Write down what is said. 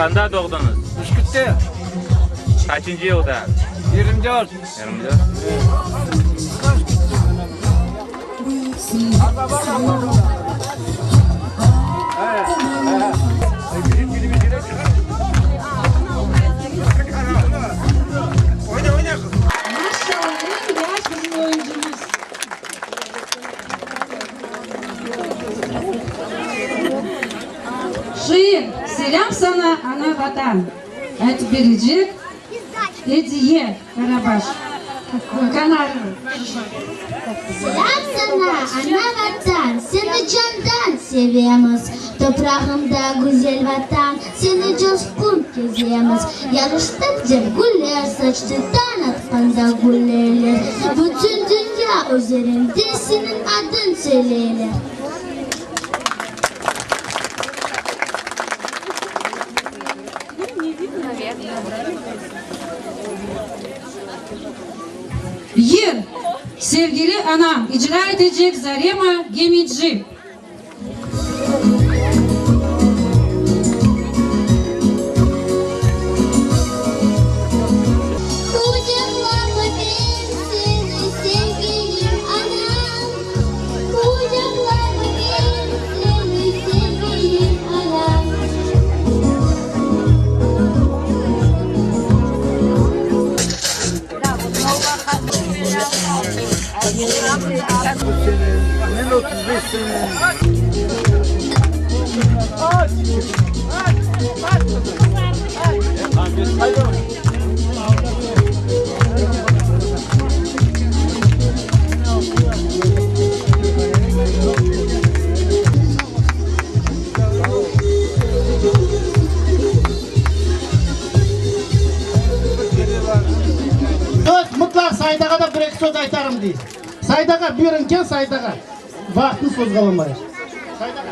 Qanda doğdunuz? Üsküp'te. Kaçıncı yılda? 24. 24. Maşallah en yaş bizim oyuncumuz. Şiir, selam sana ana vatan. Et biricik, hediye Karabaş. Kanarlı. Selam sana ana vatan, seni candan seviyemiz. Toprağımda güzel vatan, seni coşkun geziyemiz. Yarıştıkça güller saçtı, tanıtkanda güllerler. Bütün dünya üzerinde senin adın söylerler. Yer, sevgili anam, icra edecek Zarema Gemici. Kucaklama beni sevgilim anam. Kucaklama beni sevgilim anam. Ben 35 sene. Söz mutlak Saydaga da bir söz aytarım deyil. Saydaga buyurunken Saydaga. Vaktin söz kalamayır. Saydaga.